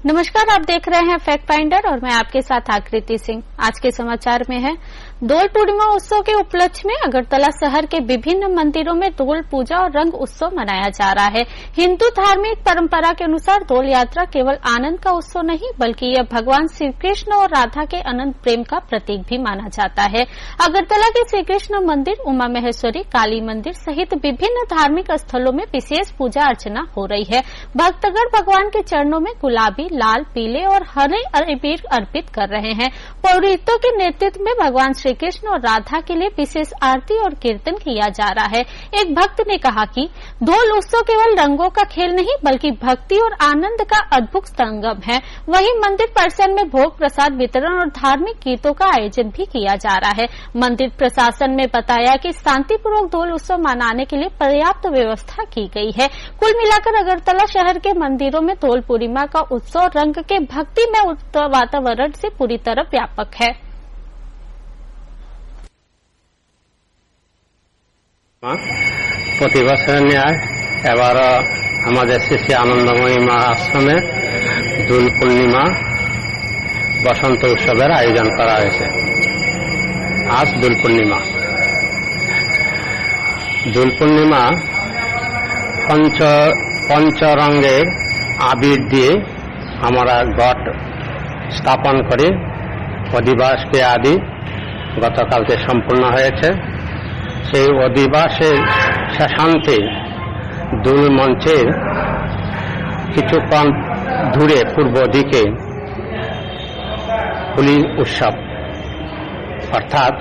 नमस्कार, आप देख रहे हैं फैक्ट फाइंडर और मैं आपके साथ आकृति सिंह। आज के समाचार में है दोल पूर्णिमा उत्सव के उपलक्ष्य में अगरतला शहर के विभिन्न मंदिरों में दोल पूजा और रंग उत्सव मनाया जा रहा है। हिंदू धार्मिक परंपरा के अनुसार दोल यात्रा केवल आनंद का उत्सव नहीं बल्कि यह भगवान श्री कृष्ण और राधा के अनंत प्रेम का प्रतीक भी माना जाता है। अगरतला के श्री कृष्ण मंदिर, उमा महेश्वरी, काली मंदिर सहित विभिन्न धार्मिक स्थलों में विशेष पूजा अर्चना हो रही है। भक्तगण भगवान के चरणों में गुलाबी, लाल, पीले और हरे अबीर अर्पित कर रहे हैं। पौरोहितों के नेतृत्व में भगवान श्री कृष्ण और राधा के लिए विशेष आरती और कीर्तन किया जा रहा है। एक भक्त ने कहा कि दोल उत्सव केवल रंगों का खेल नहीं बल्कि भक्ति और आनंद का अद्भुत संगम है। वहीं मंदिर परिसर में भोग प्रसाद वितरण और धार्मिक गीतों का आयोजन भी किया जा रहा है। मंदिर प्रशासन ने बताया कि शांतिपूर्वक दोल उत्सव मनाने के लिए पर्याप्त व्यवस्था की गई है। कुल मिलाकर अगरतला शहर के मंदिरों में दोल पूर्णिमा का उत्सव रंग के भक्ति में वातावरण से पूरी तरह व्यापक है। प्रति बছর ন্যায় এবার আমাদের শ্রী আনন্দময়ী মা আশ্রমে দোল পূর্ণিমা বসন্ত উৎসবের আয়োজন করা হয়েছে। আজ দোল পূর্ণিমা। দোল পূর্ণিমা পঞ্চরঙের আবির দিয়ে আমরা ঘট স্থাপন করি। অধিবাসকে আদি গতকালকে সম্পূর্ণ হয়েছে। সেই অধিবাসের শেষান্তে দোল মঞ্চের কিছুক্ষণ দূরে পূর্ব দিকে হোলি উৎসব অর্থাৎ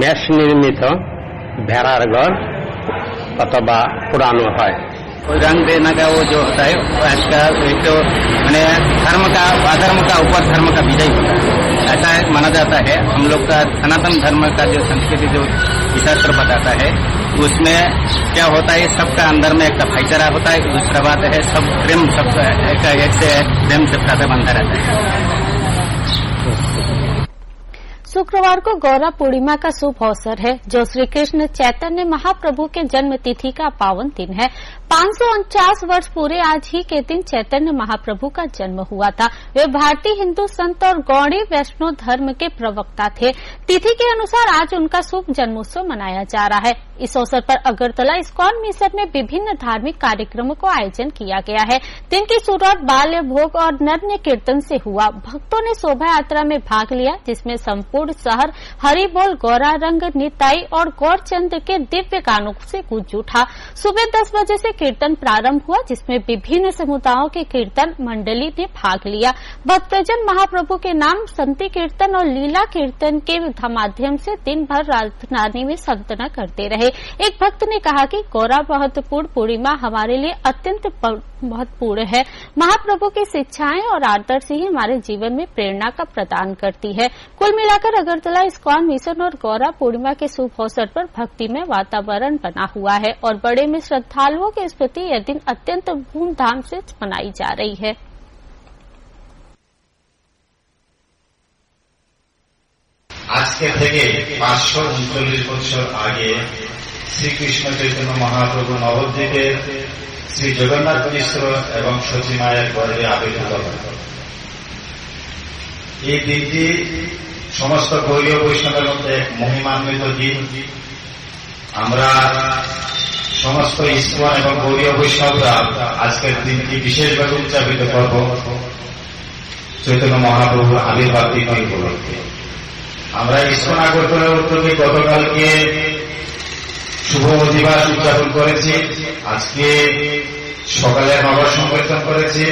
মেষ নির্মিত ভেড়ার ঘর অথবা পুরানো হয়। रंग देना का वो जो होता है वो इसका एक तो मैंने धर्म का अधर्म का ऊपर धर्म का विजय होता है, ऐसा माना जाता है। हम लोग का सनातन धर्म का जो संस्कृति जो शास्त्र बताता है उसमें क्या होता है, सबका अंदर में एक भाईचारा होता है। दूसरा बात है सब प्रेम, सब एक से प्रेम से खाते बंधा रहता है। शुक्रवार को गौरा पूर्णिमा का शुभ अवसर है जो श्री कृष्ण चैतन्य महाप्रभु के जन्म तिथि का पावन दिन है। 549 वर्ष पूरे आज ही के दिन चैतन्य महाप्रभु का जन्म हुआ था। वे भारतीय हिंदू संत और गौड़ी वैष्णव धर्म के प्रवक्ता थे। तिथि के अनुसार आज उनका शुभ जन्मोत्सव मनाया जा रहा है। इस अवसर पर अगरतला इस्कॉन मिशन में विभिन्न धार्मिक कार्यक्रमों का आयोजन किया गया है। दिन की शुरुआत बाल्य भोग और नृत्य कीर्तन से हुआ। भक्तों ने शोभा यात्रा में भाग लिया जिसमें संपूर्ण शहर हरि बोल, गौरा रंग, निताई और गौरचंद के दिव्य गानों से गूंज उठा। सुबह 10 बजे से कीर्तन प्रारंभ हुआ जिसमें विभिन्न समुदायों के कीर्तन मंडली ने भाग लिया। भक्तजन महाप्रभु के नाम संति कीर्तन और लीला कीर्तन के माध्यम से दिन भर राजधानी में संतना करते रहे। एक भक्त ने कहा कि गौरा महत्वपूर्ण पूर्णिमा हमारे लिए अत्यंत महत्वपूर्ण है। महाप्रभु की शिक्षाएं और आदर्श ही हमारे जीवन में प्रेरणा का प्रदान करती है। कुल मिलाकर अगरतला इस्कॉन मिशन और गौरा पूर्णिमा के शुभ अवसर पर भक्तिमय वातावरण बना हुआ है और बड़े में श्रद्धालुओं के प्रति यह दिन अत्यंत धूमधाम से मनाई जा रही है। আজকে থেকে 539 বছর আগে শ্রীকৃষ্ণ চৈতন্য মহাপ্রভু নবদ্বীপে শ্রী জগন্নাথ মিশ্র এবং সতী মায়ের গর্ভে আবির্ভূত হন। এই দিনটি সমস্ত গৌড়ীয় বৈষ্ণবের মধ্যে এক মহিমান্বিত দিন। আমরা সমস্ত ইস্কন এবং গৌড়ীয় বৈষ্ণবরা আজকের দিনটি বিশেষভাবে উদযাপিত করব চৈতন্য মহাপ্রভুর আবির্ভাব তিথি উপলক্ষে। আমরা ইস্কন আগরতলা উদ্যোগে গতকালকে শুভ অধিবাস উদযাপন করেছি। আজকে সকালে নগর সংকীর্তন করেছি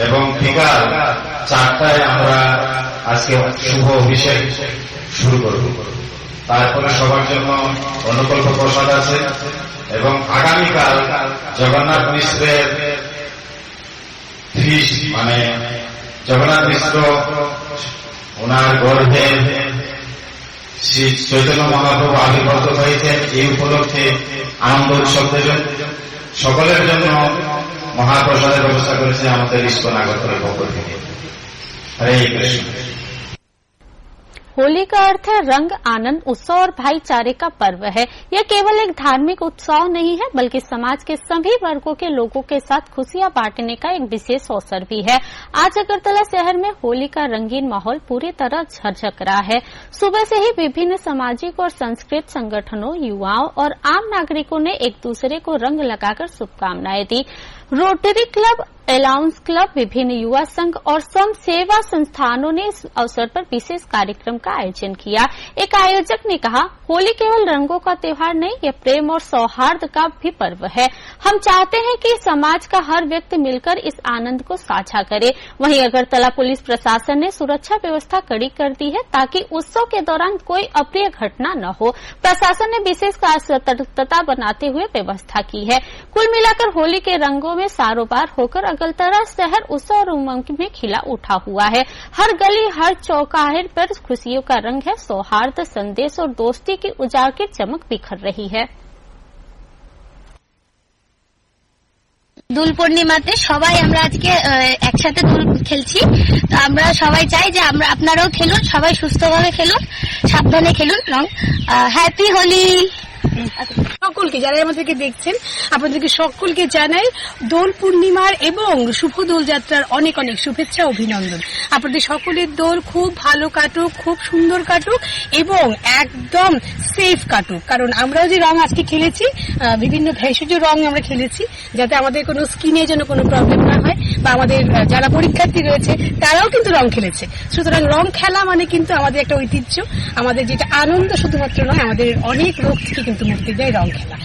এবং বিকাল 4টায় আমরা আজকে শুভ অভিষেক শুরু করব। তারপরে সবার জন্য অনুকল্প প্রসাদ আছে এবং আগামীকাল জগন্নাথ মিশ্রের ফিস্ট মানে জগন্নাথ মিশ্র ওনার গর্ভে শ্রী চৈতন্য মহাপ্রভু আবির্ভূত হয়েছেন। এই উপলক্ষে আনন্দ উৎসব দেবেন। সকলের জন্য মহাপ্রসাদের ব্যবস্থা করেছে আমাদের ইস্কন আগরতলার পক্ষ থেকে। হরে কৃষ্ণ। होली का अर्थ है रंग, आनंद, उत्सव और भाईचारे का पर्व है। यह केवल एक धार्मिक उत्सव नहीं है बल्कि समाज के सभी वर्गों के लोगों के साथ खुशियां बांटने का एक विशेष अवसर भी है। आज अगरतला शहर में होली का रंगीन माहौल पूरी तरह झकझक रहा है। सुबह से ही विभिन्न सामाजिक और सांस्कृतिक संगठनों, युवाओं और आम नागरिकों ने एक दूसरे को रंग लगाकर शुभकामनाएं दी। रोटरी क्लब, अलाउंस क्लब, विभिन्न युवा संघ और स्वयं सेवा संस्थानों ने इस अवसर पर विशेष कार्यक्रम का आयोजन किया। एक आयोजक ने कहा, होली केवल रंगों का त्योहार नहीं, यह प्रेम और सौहार्द का भी पर्व है। हम चाहते हैं कि समाज का हर व्यक्ति मिलकर इस आनंद को साझा करे। वहीं अगरतला पुलिस प्रशासन ने सुरक्षा व्यवस्था कड़ी कर दी है ताकि उत्सव के दौरान कोई अप्रिय घटना न हो। प्रशासन ने विशेष सतर्कता बनाते हुए व्यवस्था की है। कुल मिलाकर होली के रंगों में सारोबार होकर अगरतला शहर उत्सव और उमंग में खिला उठा हुआ है। हर गली, हर चौराहे पर खुशियों का रंग है। सौहार्द, संदेश और दोस्ती की उजागर चमक बिखर रही है। দোল পূর্ণিমাতে সবাই আমরা আজকে একসাথে দোল খেলছি। তো আমরা সবাই চাই যে আপনারাও খেলুন, সবাই সুস্থভাবে খেলুন, সাবধানে খেলুন। হ্যাপি হোলি সকলকে, যারা আমাদেরকে দেখছেন আপনাদেরকে সকলকে জানাই দোল পূর্ণিমার এবং শুভ দোলযাত্রার অনেক অনেক শুভেচ্ছা, অভিনন্দন। আপনাদের সকলের দোল খুব ভালো কাটুক, খুব সুন্দর কাটুক এবং একদম সেফ কাটুক। কারণ আমরাও যে রং আজকে খেলেছি, বিভিন্ন ভেষজ রং আমরা খেলেছি, যাতে আমাদের কোনো স্কিনে যেন কোনো প্রবলেম না হয়, বা আমাদের যারা পরীক্ষার্থী রয়েছে তারাও কিন্তু রং খেলেছে। সুতরাং রং খেলা মানে কিন্তু আমাদের একটা ঐতিহ্য, আমাদের যেটা আনন্দ শুধুমাত্র নয়, আমাদের অনেক রোগ থেকে কিন্তু মুক্তি দেয় রং খেলা।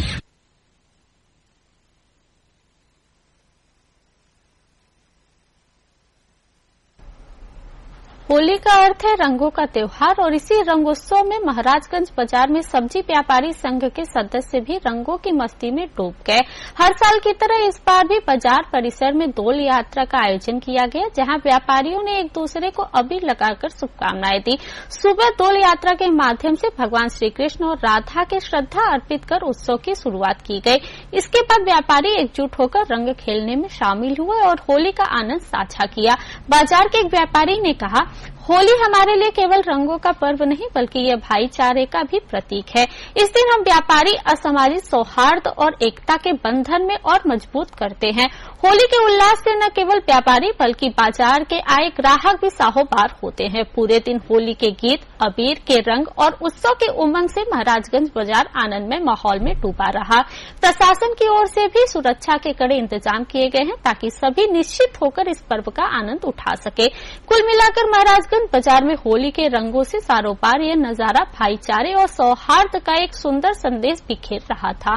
होली का अर्थ है रंगों का त्योहार और इसी रंगोत्सव में महाराजगंज बाजार में सब्जी व्यापारी संघ के सदस्य भी रंगों की मस्ती में डूब गए। हर साल की तरह इस बार भी बाजार परिसर में दोल यात्रा का आयोजन किया गया, जहां व्यापारियों ने एक दूसरे को अबीर लगाकर शुभकामनाएं दी। सुबह दोल यात्रा के माध्यम से भगवान श्री कृष्ण और राधा के श्रद्धा अर्पित कर उत्सव की शुरुआत की गई। इसके बाद व्यापारी एकजुट होकर रंग खेलने में शामिल हुए और होली का आनंद साझा किया। बाजार के एक व्यापारी ने कहा, होली हमारे लिए केवल रंगों का पर्व नहीं बल्कि यह भाईचारे का भी प्रतीक है। इस दिन हम व्यापारी असामाजिक सौहार्द और एकता के बंधन में और मजबूत करते हैं। होली के उल्लास से न केवल व्यापारी बल्कि बाजार के आए ग्राहक भी साहोबार होते हैं। पूरे दिन होली के गीत, अबीर के रंग और उत्सव के उमंग से महाराजगंज बाजार आनंदमय माहौल में डूबा रहा। प्रशासन की ओर से भी सुरक्षा के कड़े इंतजाम किए गए हैं ताकि सभी निश्चित होकर इस पर्व का आनंद उठा सके। कुल मिलाकर महाराजगंज बाजार में होली के रंगों से सारोबार यह नजारा भाईचारे और सौहार्द का एक सुंदर संदेश बिखेर रहा था।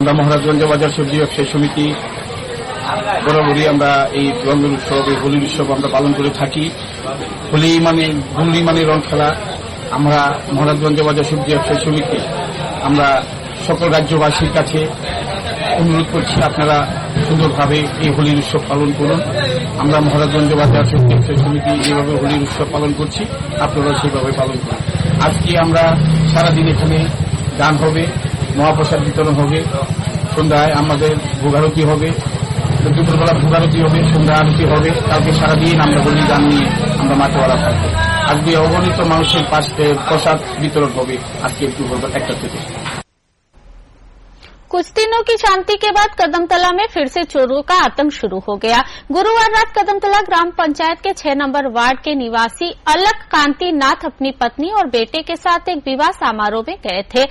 আমরা মহারাজগঞ্জ বাজার সবজি ব্যবসায়ী সমিতি বরাবরই আমরা এই রঙের উৎসব, এই হোলির উৎসব আমরা পালন করে থাকি। হোলি মানে রং খেলা। আমরা মহারাজগঞ্জ বাজার সবজি ব্যবসায়ী সমিতি আমরা সকল রাজ্যবাসীর কাছে অনুরোধ করছি, আপনারা সুন্দরভাবে এই হোলির উৎসব পালন করুন। আমরা মহারাজগঞ্জ বাজার সবজি ব্যবসায়ী সমিতি যেভাবে হোলির উৎসব পালন করছি, আপনারা সেভাবে পালন করুন। আজকে আমরা সারাদিন এখানে গান হবে, মহাপ্রসাদ বিতরণ হবে, সন্ধ্যায় আমাদের ভোগারতি হবে, দুপুরবেলা ভোগারতি হবে, সন্ধ্যা আরতি হবে। কালকে সারাদিন আমরা হোলি গান নিয়ে আমরা মাঠওয়ালা থাকবো। আজকে অগণিত মানুষের পাশে প্রসাদ বিতরণ হবে আজকে দুপুর 1টা থেকে। कुछ दिनों की शांति के बाद कदमतला में फिर से चोरों का आतंक शुरू हो गया। गुरुवार रात कदमतला ग्राम पंचायत के 6 नंबर वार्ड के निवासी अलक कांति नाथ अपनी पत्नी और बेटे के साथ एक विवाह समारोह में गए थे।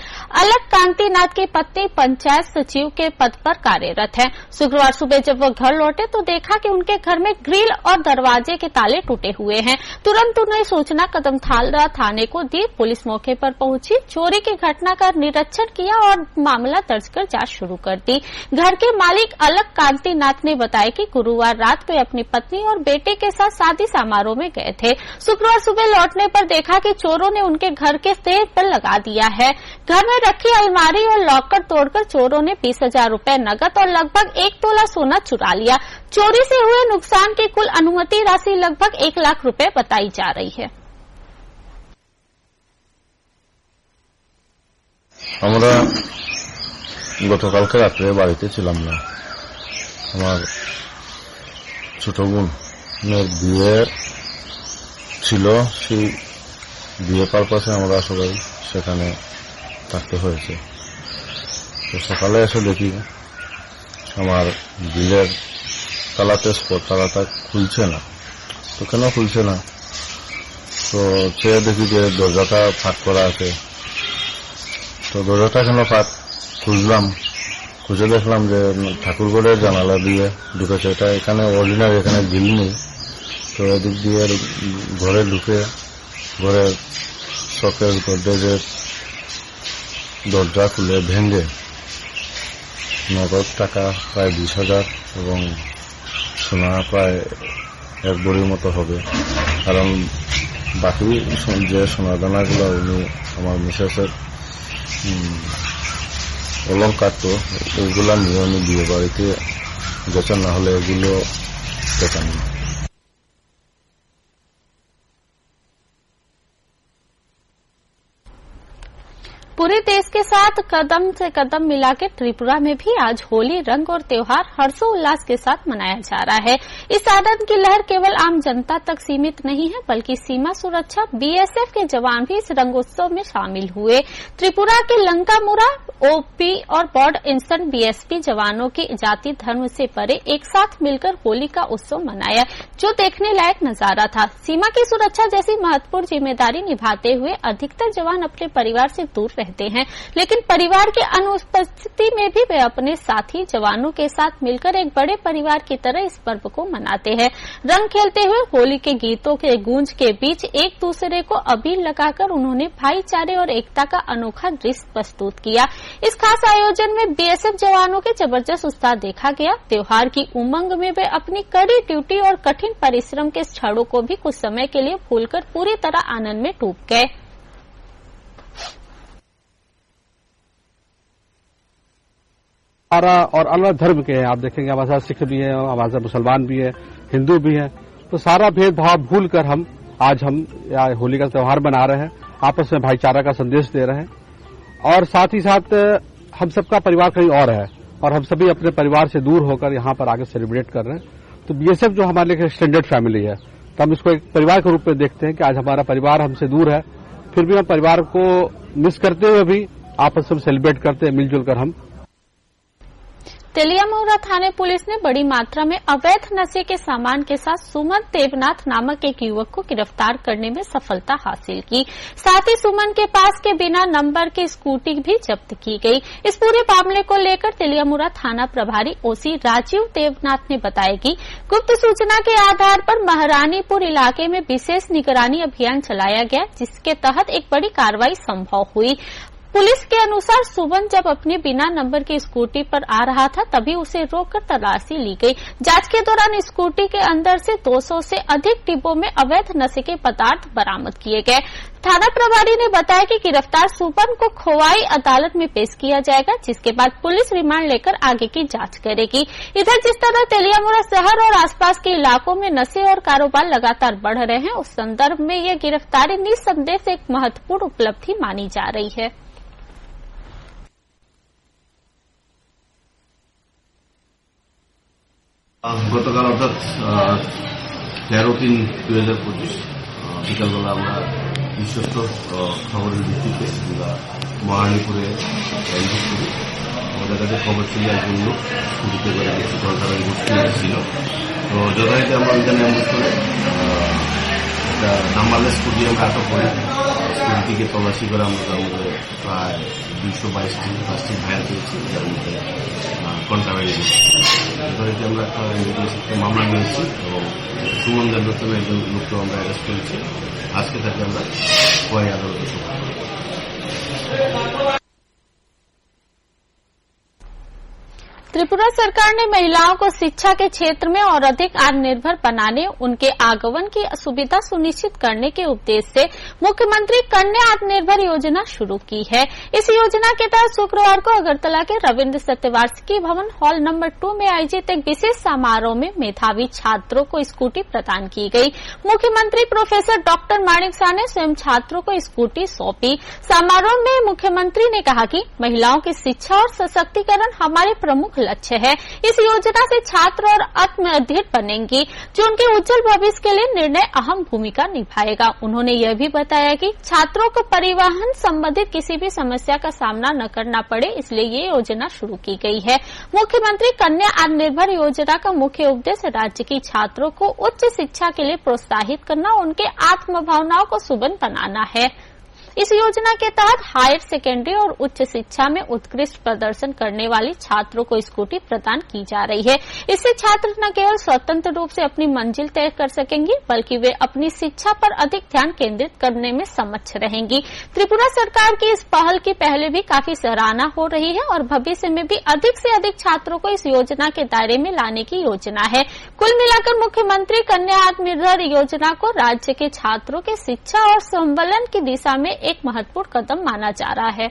अलक कांति नाथ की पत्नी पंचायत सचिव के पद पर कार्यरत है। शुक्रवार सुबह जब वो घर लौटे तो देखा कि उनके घर में ग्रिल और दरवाजे के ताले टूटे हुए हैं। तुरंत उन्हें सूचना कदमतला थाने को दी। पुलिस मौके पर पहुंची, चोरी की घटना का निरीक्षण किया और मामला दर्ज कर जांच शुरू कर दी। घर के मालिक अलक कांति नाथ ने बताया कि गुरुवार रात वे अपनी पत्नी और बेटे के साथ शादी समारोह में गए थे। शुक्रवार सुबह लौटने पर देखा कि चोरों ने उनके घर के स्टेज पर लगा दिया है। घर में रखी अलमारी और लॉकर तोड़कर चोरों ने 20,000 रूपये नकद और लगभग 1 तोला सोना चुरा लिया। चोरी से हुए नुकसान की कुल अनुमति राशि लगभग 1 लाख रूपये बताई जा रही है। আমরা গতকালকে রাত্রে বাড়িতে ছিলাম না। আমার ছোট বোনের বিয়ে ছিল, সেই বিয়ে পারপাসে আমরা সবাই সেখানে থাকতে হয়েছে। তো সকালে এসে দেখি আমার বিলের তালাতে তালাটা খুলছে না। তো কেন খুলছে না, তো চেয়ে দেখি যে দরজাটা ফাঁক করা আছে। তো দরজাটা কেন ফাঁক খুঁজলাম, খুঁজে দেখলাম যে ঠাকুরঘরের জানালা দিয়ে ঢুকেছে। এটা এখানে অর্ডিনারি, এখানে গিল নেই। তো এদিক দিয়ে ঘরে ঢুকে ঘরের শখের গডরেজের দরজা খুলে ভেঙে নগদ টাকা প্রায় 20,000 এবং সোনা প্রায় 1 ভরির মতো হবে। কারণ বাকি যে সোনাদানাগুলো উনি আমার মিসেসের অলঙ্কার, তো ওইগুলা নিয়ে উনি বিয়ে বাড়িতে গেছেন, না হলে এগুলো পেতেন না। पूरे देश के साथ कदम से कदम मिलाकर त्रिपुरा में भी आज होली रंग और त्योहार हर्षोल्लास के साथ मनाया जा रहा है। इस आनंद की लहर केवल आम जनता तक सीमित नहीं है, बल्कि सीमा सुरक्षा बीएसएफ के जवान भी इस रंगोत्सव में शामिल हुए। त्रिपुरा के लंकामुरा ओपी और बॉर्ड इंस्टेंट बीएसपी जवानों के जाति धर्म से परे एक साथ मिलकर होली का उत्सव मनाया, जो देखने लायक नजारा था। सीमा की सुरक्षा जैसी महत्वपूर्ण जिम्मेदारी निभाते हुए अधिकतर जवान अपने परिवार से दूर रहते हैं, लेकिन परिवार के अनुपस्थिति में भी वे अपने साथी जवानों के साथ मिलकर एक बड़े परिवार की तरह इस पर्व को मनाते हैं। रंग खेलते हुए होली के गीतों के गूंज के बीच एक दूसरे को अबीर लगाकर उन्होंने भाईचारे और एकता का अनोखा दृश्य प्रस्तुत किया। इस खास आयोजन में बीएसएफ जवानों के जबरदस्त उत्साह देखा गया। त्योहार की उमंग में वे अपनी कड़ी ड्यूटी और कठिन परिश्रम के क्षणों को भी कुछ समय के लिए भूलकर पूरी तरह आनंद में डूब गए। और अलग धर्म के हैं, आप देखेंगे हमारे साथ सिख भी हैं, हमारे साथ मुसलमान भी हैं, हिंदू भी हैं। तो सारा भेदभाव भूलकर हम आज होली का त्योहार मना रहे हैं, आपस में भाईचारा का संदेश दे रहे हैं। और साथ ही साथ हम सबका परिवार कहीं और है और हम सभी अपने परिवार से दूर होकर यहाँ पर आगे सेलिब्रेट कर रहे हैं। तो बीएसएफ जो हमारे लिए एक्सटेंडेड फैमिली है, तो हम इसको एक परिवार के रूप में देखते हैं कि आज हमारा परिवार हमसे दूर है, फिर भी हम परिवार को मिस करते हुए भी आपस में सेलिब्रेट करते हैं मिलजुल कर हम। तेलियामुरा थाने पुलिस ने बड़ी मात्रा में अवैध नशे के सामान के साथ सुमन देवनाथ नामक एक युवक को गिरफ्तार करने में सफलता हासिल की। साथ ही सुमन के पास के बिना नंबर की स्कूटी भी जब्त की गई। इस पूरे मामले को लेकर तेलियामुरा थाना प्रभारी ओसी राजीव देवनाथ ने बताया कि गुप्त सूचना के आधार पर महारानीपुर इलाके में विशेष निगरानी अभियान चलाया गया, जिसके तहत एक बड़ी कार्रवाई संभव हुई। पुलिस के अनुसार सुमन जब अपने बिना नंबर की स्कूटी पर आ रहा था, तभी उसे रोककर तलाशी ली गई। जांच के दौरान स्कूटी के अंदर से 200 से अधिक डिब्बों में अवैध नशे के पदार्थ बरामद किए गए। थाना प्रभारी ने बताया कि गिरफ्तार सुमन को खोवाई अदालत में पेश किया जाएगा, जिसके बाद पुलिस रिमांड लेकर आगे की जांच करेगी। इधर जिस तरह तेलियामुरा शहर और आसपास के इलाकों में नशे और कारोबार लगातार बढ़ रहे हैं, उस संदर्भ में यह गिरफ्तारी निस्संदेह से एक महत्वपूर्ण उपलब्धि मानी जा रही है। গতকাল অর্থাৎ 13/3/2025 বিকালবেলা আমরা বিশ্বস্ত খবরের ভিত্তিতে আমরা মহারানীপুরে অ্যাম্বুশ করি। আমাদের কাছে খবর ছিল একজন লোক স্কুটিতে করে কিছু ঘন্টার গোষ্ঠী ছিল। তো যথারীতি আমরা ওইখানে অ্যাম্বুশ করে একটা নাম্বারলেস স্কুটি আমরা আটক করি। স্কুটিকে তল্লাশি করে আমরা তার মধ্যে প্রায় 222টি প্লাস্টিক ভ্যান পেয়েছি, যার মধ্যে কন্ট্রাব্যান্ড যথারীতি আমরা একটা মামলা নিয়েছি এবং সুমন দেবদত্ত একজন লোককে আমরা অ্যারেস্ট করেছি। আজকে তাকে আমরা খোয়াই আদালতে সোপর্দ করি। त्रिपुरा सरकार ने महिलाओं को शिक्षा के क्षेत्र में और अधिक आत्मनिर्भर बनाने, उनके आगमन की सुविधा सुनिश्चित करने के उद्देश्य से मुख्यमंत्री कन्या आत्मनिर्भर योजना शुरू की है। इस योजना के तहत शुक्रवार को अगरतला के रविन्द्र सत्यवार्षिकी भवन हॉल नंबर 2 में आयोजित एक विशेष समारोह में मेधावी छात्रों को स्कूटी प्रदान की गई। मुख्यमंत्री प्रोफेसर डॉक्टर माणिक शाह ने स्वयं छात्रों को स्कूटी सौंपी। समारोह में मुख्यमंत्री ने कहा कि महिलाओं की शिक्षा और सशक्तिकरण हमारे प्रमुख लक्ष्य है। इस योजना से छात्र और आत्मनिर्भर बनेंगी, जो उनके उज्जवल भविष्य के लिए निर्णय अहम भूमिका निभाएगा। उन्होंने यह भी बताया कि छात्रों को परिवहन संबंधित किसी भी समस्या का सामना न करना पड़े, इसलिए ये योजना शुरू की गई है। मुख्यमंत्री कन्या आत्मनिर्भर योजना का मुख्य उद्देश्य राज्य की छात्रों को उच्च शिक्षा के लिए प्रोत्साहित करना, उनके आत्म भावनाओं को सुगम बनाना है। इस योजना के तहत हायर सेकेंडरी और उच्च शिक्षा में उत्कृष्ट प्रदर्शन करने वाली छात्रों को स्कूटी प्रदान की जा रही है। इससे छात्र न केवल स्वतंत्र रूप से अपनी मंजिल तय कर सकेंगे, बल्कि वे अपनी शिक्षा पर अधिक ध्यान केंद्रित करने में समक्ष रहेंगी। त्रिपुरा सरकार की इस पहल की पहले भी काफी सराहना हो रही है और भविष्य में भी अधिक से अधिक छात्रों को इस योजना के दायरे में लाने की योजना है। कुल मिलाकर मुख्यमंत्री कन्या आत्मनिर्भर योजना को राज्य के छात्रों के शिक्षा और संबलन की दिशा में एक महत्वपूर्ण कदम माना जा रहा है।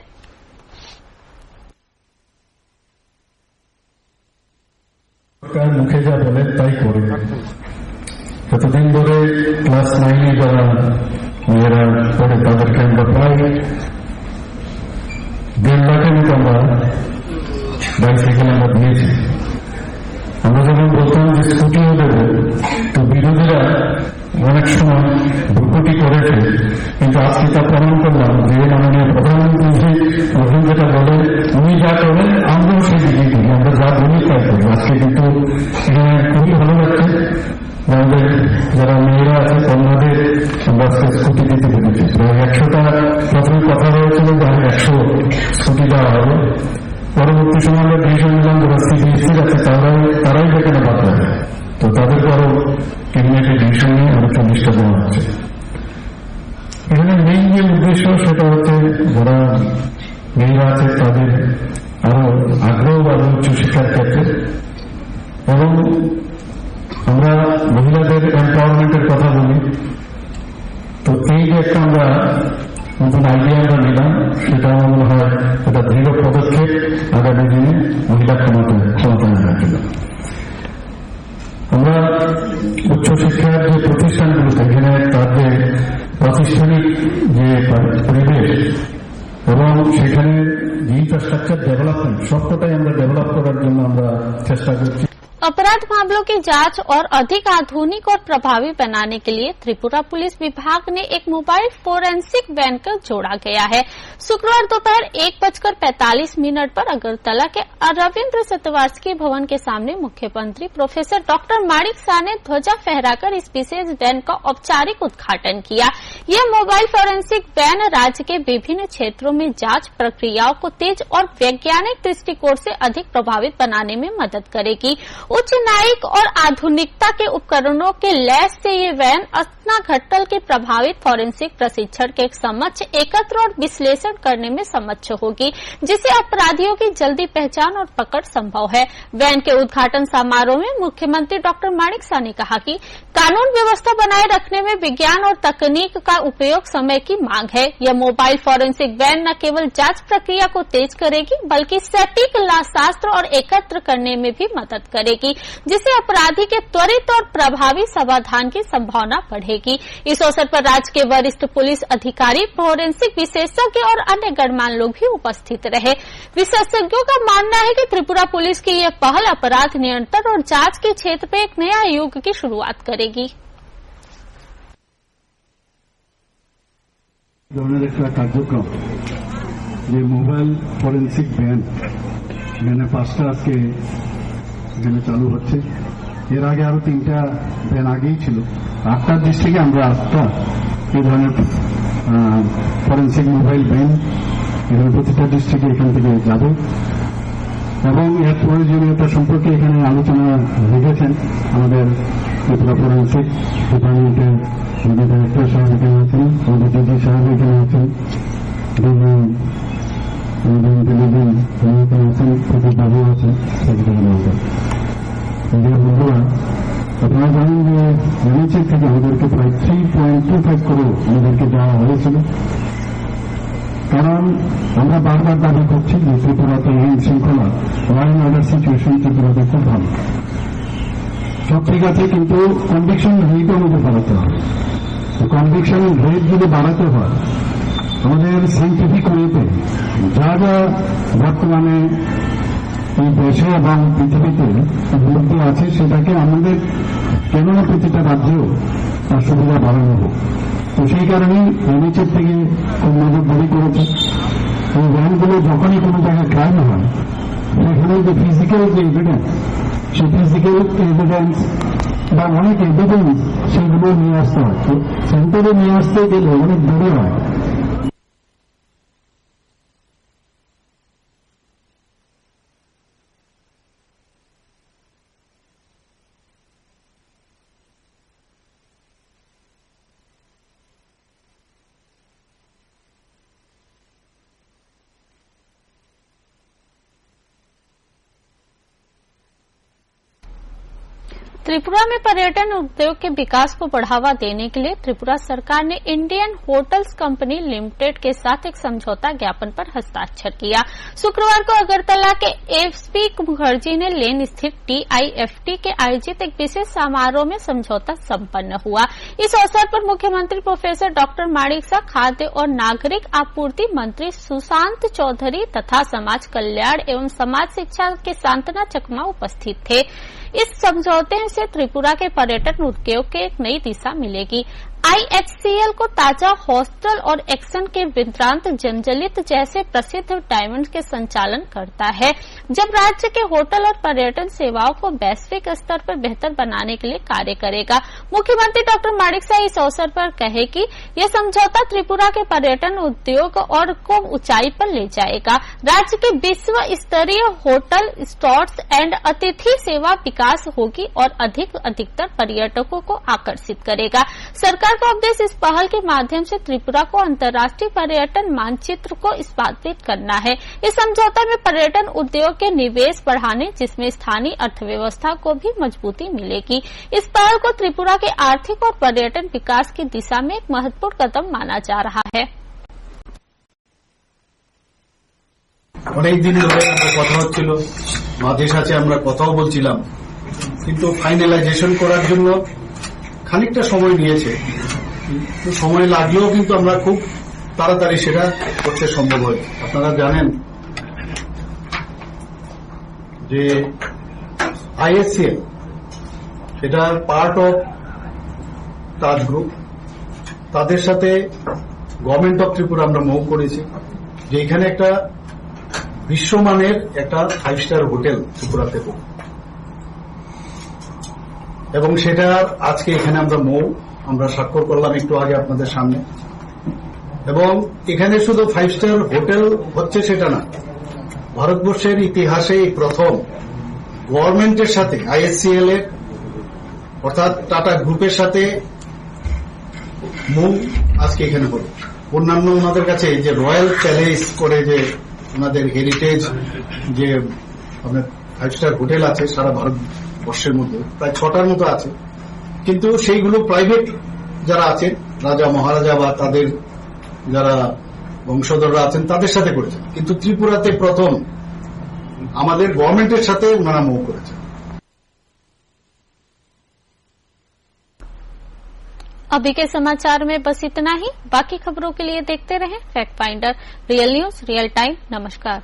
মুখে যা বলে তাই করে। এতদিন ধরে ক্লাস 9 যারা মেয়েরা পড়ে তাদেরকে আমরা প্রায় 1.5 লাখের মতো আমরা বাইসাইকেল আমরা দিয়েছি। আমরা যখন বলতাম যে স্কুটিও দেবো, তো বিরোধীরা অনেক সময় ভুলকুটি করেছে, কিন্তু আজকে তা প্রমাণ করলাম যে মাননীয় প্রধানমন্ত্রী প্রথম যেটা বলে উনি যা করেন আমরাও সেই দিকেই করি, আমরা যা বলি তাই করি। আজকে কিন্তু খুবই ভালো লাগছে আমাদের যারা মেয়েরা আছে কন্যাদের আমরা আজকে স্কুটি দিতে পেরেছি। প্রায় 100টা প্রথমে কথা হয়েছিল যে 100 স্কুটি দেওয়া হবে। পরবর্তী সময় আমরা ডিসিশন নিলাম যারা সিবিএসসি আছে তারাই যেখানে বাদ যাবে, তো তাদেরকে আরো ক্যাবিনেটে ডিসিশন নিয়ে আরো 40টা দেওয়া হচ্ছে। এখানে মেইন যে উদ্দেশ্য সেটা হচ্ছে যারা মেয়েরা আছে তাদের আরো আগ্রহ বাড়বে উচ্চশিক্ষার ক্ষেত্রে, এবং আমরা মহিলাদের এম্পাওয়ারমেন্টের কথা বলি। তো এই যে একটা আমরা নতুন আইডিয়া আমরা নিলাম, সেটা আমার মনে হয় একটা দৃঢ় পদক্ষেপ আগামী দিনে মহিলা ক্ষমতায়নের জন্য। আমরা উচ্চশিক্ষার যে প্রতিষ্ঠানগুলোতে এখানে তাদের প্রাতিষ্ঠানিক যে পরিবেশ এবং সেখানে ইনফ্রাস্ট্রাকচার ডেভেলপমেন্ট সবকটাই আমরা ডেভেলপ করার জন্য আমরা চেষ্টা করছি। अपराध मामलों की जांच और अधिक आधुनिक और प्रभावी बनाने के लिए त्रिपुरा पुलिस विभाग ने एक मोबाइल फोरेंसिक वैन को जोड़ा गया है। शुक्रवार दोपहर 1:45 पर अगरतला के रविन्द्र शतवार्षिकी भवन के सामने मुख्यमंत्री प्रोफेसर डॉक्टर माणिक शाह ने ध्वजा फहराकर इस विशेष वैन का औपचारिक उद्घाटन किया। यह मोबाइल फोरेंसिक वैन राज्य के विभिन्न क्षेत्रों में जांच प्रक्रियाओं को तेज और वैज्ञानिक दृष्टिकोण से अधिक प्रभावित बनाने में मदद करेगी। उच्च न्यायिक और आधुनिकता के उपकरणों के लैस से ये वैन अस्नाघट्टल के प्रभावित फोरेंसिक प्रशिक्षण के समक्ष एकत्र और विश्लेषण करने में समक्ष होगी, जिससे अपराधियों की जल्दी पहचान और पकड़ संभव है। वैन के उद्घाटन समारोह में मुख्यमंत्री डॉक्टर माणिक शाह ने कहा कि कानून व्यवस्था बनाए रखने में विज्ञान और तकनीक का उपयोग समय की मांग है। यह मोबाइल फोरेंसिक वैन न केवल जांच प्रक्रिया को तेज करेगी, बल्कि सटीक शास्त्र और एकत्र करने में भी मदद करेगी, जिससे अपराधी के त्वरित और प्रभावी समाधान की संभावना बढ़ेगी। इस अवसर पर राज्य के वरिष्ठ पुलिस अधिकारी, फोरेंसिक विशेषज्ञ और अन्य गणमान्य लोग भी उपस्थित रहे। विशेषज्ञों का मानना है कि त्रिपुरा पुलिस की यह पहल अपराध नियंत्रण और जांच के क्षेत्र में एक नया युग की शुरुआत करेगी। कार्यक्रम ये मोबाइल फोरेंसिक वैन मैंने 5টা আজকে এখানে চালু হচ্ছে। এর আগে আরো 3টা ভ্যান আগেই ছিল। 8টার ডিস্ট্রিক্টে আমরা 8টা এই ধরনের ফরেন্সিক মোবাইল ভ্যান এখানে প্রতিটা ডিস্ট্রিক্টে এখান থেকে যাবে, এবং এর প্রয়োজনীয়তা সম্পর্কে এখানে আলোচনা রেখেছেন আমাদের ত্রিপুরা ফরেন্সিক ডিপার্টমেন্টের আমাদের ডাইরেক্টর সাহেব এখানে আছেন, আমাদের ডিজি সাহেব এখানে আছেন, বাবু আছেন, বন্ধুরা আপনারা জানেন যে এনএচএ থেকে আমাদেরকে প্রায় 3.25 করোড় আমাদেরকে দেওয়া হয়েছিল, কারণ আমরা বারবার দাবি করছি যে ত্রিপুরাতে আইন শৃঙ্খলা ল অ্যান্ড অর্ডার সিচুয়েশন ত্রিপুরাতে খুব ভালো। সব ঠিক আছে, কিন্তু কনভিকশন রেট আমাদের বাড়াতে হবে। কনভিকশন রেট যদি বাড়াতে হয় আমাদের সাইন্টিফিক ওয়েতে যা যা বর্তমানে এই দেশে এবং পৃথিবীতে উপলব্ধি আছে, সেটাকে আমাদের কেন না প্রতিটা রাজ্যেও তার সুবিধা বাড়ানো হোক। তো সেই কারণেই এনএইচএর থেকে খুব নজরদারি করেছে। এই ভ্যানগুলো যখনই কোনো জায়গায় ক্রাইম হয় সেখানে যে ফিজিক্যাল যে এভিডেন্স, সেই ফিজিক্যাল এভিডেন্স বা অনেক এভিডেন্স সেগুলো নিয়ে আসতে হয়। তো সেন্টারে নিয়ে আসতে গেলে অনেক দেরি হয়। त्रिपुरा में पर्यटन उद्योग के विकास को बढ़ावा देने के लिए त्रिपुरा सरकार ने इंडियन होटल्स कंपनी लिमिटेड के साथ एक समझौता ज्ञापन पर हस्ताक्षर किया। शुक्रवार को अगरतला के एसपी मुखर्जी ने लेन स्थित टीआईएफटी के आयोजित एक विशेष समारोह में समझौता संपन्न हुआ। इस अवसर पर मुख्यमंत्री प्रोफेसर डॉक्टर माणिक शाह, खाद्य और नागरिक आपूर्ति मंत्री सुशांत चौधरी तथा समाज कल्याण एवं समाज शिक्षा के सांतना चकमा उपस्थित थे। इस समझौते से त्रिपुरा के पर्यटन उद्योग को एक नई दिशा मिलेगी। आईएचसीएल को ताजा हॉस्टल और एक्शन के विक्रांत जंजलित जैसे प्रसिद्ध डायमंड के संचालन करता है, जब राज्य के होटल और पर्यटन सेवाओं को वैश्विक स्तर पर बेहतर बनाने के लिए कार्य करेगा। मुख्यमंत्री डॉक्टर माणिक शाह इस अवसर पर कहे कि यह समझौता त्रिपुरा के पर्यटन उद्योग और को ऊंचाई पर ले जाएगा, राज्य के विश्व स्तरीय होटल, रिसोर्ट्स एंड अतिथि सेवा विकास होगी और अधिकतर पर्यटकों को आकर्षित करेगा। सरकार का उद्देश्य इस पहल के माध्यम से त्रिपुरा को अंतर्राष्ट्रीय पर्यटन मानचित्र को स्थापित करना है। इस समझौता में पर्यटन उद्योग के निवेश बढ़ाने, जिसमें स्थानीय अर्थव्यवस्था को भी मजबूती मिलेगी। इस पहल को त्रिपुरा के आर्थिक और पर्यटन विकास की दिशा में एक महत्वपूर्ण कदम माना जा रहा है। অনেক দিন ধরে আমরা কথা হচ্ছিল, মাঝে সাথে আমরা কথাও বলছিলাম, কিন্তু ফাইনালাইজেশন করার জন্য খানিকটা সময় নিয়েছে। সময় লাগলেও কিন্তু আমরা খুব তাড়াতাড়ি সেটা করতে সম্ভব হয়। আপনারা জানেন যে আইএসসিএল সেটা পার্ট অফ তাজ গ্রুপ, তাদের সাথে গভর্নমেন্ট অফ ত্রিপুরা আমরা মুভ করেছি যে এখানে একটা বিশ্বমানের একটা 5 স্টার হোটেল ত্রিপুরাতে হোক, এবং সেটা আজকে এখানে আমরা স্বাক্ষর করলাম একটু আগে আপনাদের সামনে। এবং এখানে শুধু 5 স্টার হোটেল হচ্ছে সেটা না, ভারতবর্ষের ইতিহাসে এই প্রথম গভর্নমেন্টের সাথে আইএসসিএল এর অর্থাৎ টাটা গ্রুপের সাথে মুভ আজকে এখানে হল। অন্যান্য ওনাদের কাছে যে রয়্যাল প্যালেস করে যে ওনাদের হেরিটেজ যে আপনার 5 স্টার হোটেল আছে সারা ভারতবর্ষের মধ্যে প্রায় 6টার মতো আছে, কিন্তু সেইগুলো প্রাইভেট যারা আছেন, রাজা মহারাজা বা তাদের যারা বংশধররা আছেন তাদের সাথে করেছেন, কিন্তু ত্রিপুরাতে প্রথম আমাদের গভর্নমেন্টের সাথে ওনারা মুভ করেছেন। अभी के समाचार में बस इतना ही। बाकी खबरों के लिए देखते रहें fact finder, real news, real time. नमस्कार।